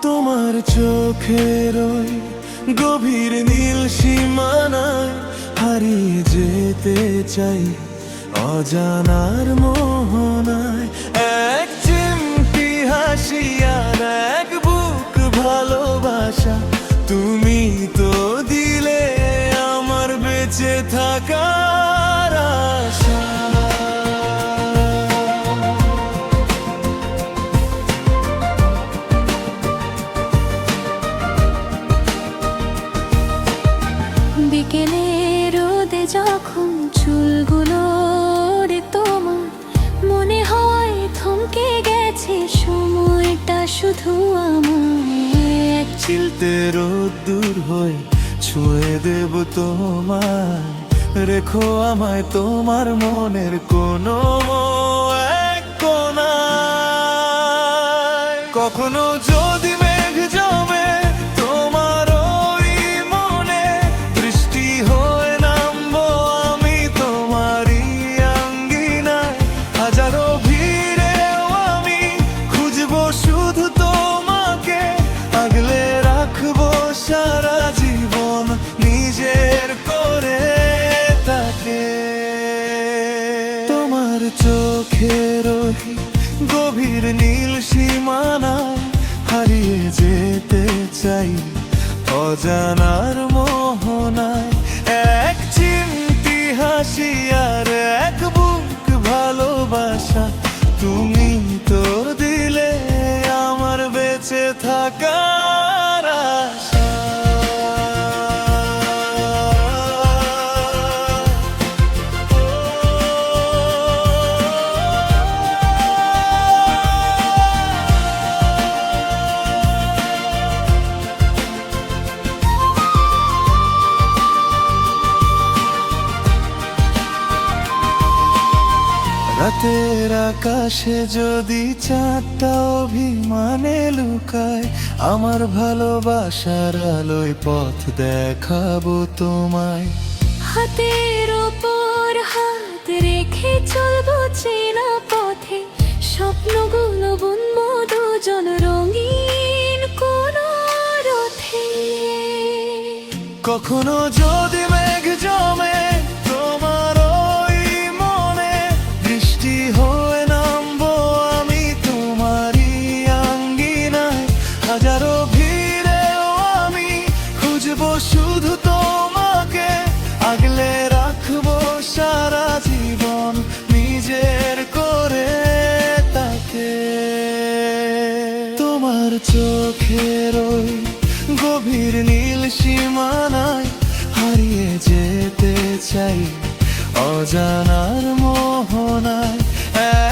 তোমার চোখের ওই গভীর নীল সীমানায় হারিয়ে যেতে চাই অজানার মোহনায়। এক চিমটি হাসি আর এক বুক ভালোবাসা, তুমি তো দিলে আমার বেঁচে থাকার আশা। বিকেলে রোদে যখন চুলগুলো রে তোমার মনে হয় থমকে গেছে সময়টা শুধু আমার। এক চিলতে রোদ্দুর হয়ে ছুঁয়ে দেব তোমায়, রেখো আমায় তোমার মনের কোনো এক কোণায়। কখনো যদি মেঘ জমে তোমার ওই মনে, বৃষ্টি হয়ে নামবো আমি তোমারই আঙ্গিনায়। হাজারো ভিড়েও আমি খুঁজবো শুধু তোমাকে, আগলে রাখবো সারা জীবন নিজের করে তাকে। তোমার চোখের ওই গভীর নীল সীমানায় হারিয়ে যেতে চাই অজানার মোহনায়। এক চিমটি হাসি আর এক বুক ভালোবাসা, তুমি তো দিলে আমার বেঁচে থাকার আশা। রাতের আকাশে যদি চাঁদটা অভিমানে লুকায়, আমার ভালোবাসার আলোয় পথ দেখাবো তোমায়। হাতের ওপর হাত রেখে চলবো চেনা পথে, স্বপ্নগুলো বুনবো দুজন রঙিন কোন রথে। কখনো যদি মেঘ জমে তোমার ওই মনে, বৃষ্টি হয়ে নামবো আমি তোমারই আঙ্গিনায়। হাজারো ভিড়েও আমি খুঁজবো শুধু তোমাকে, আগলে রাখবো সারা জীবন নিজের করে তাকে। তোমার চোখের ওই গভীর নীল সীমানায় হারিয়ে যেতে চাই অজানার মোহনায়।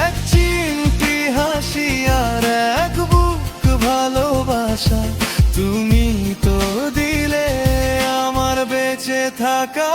এক চিমটি হাসি আর এক বুক ভালোবাসা, তুমি তো দিলে আমার বেঁচে থাকা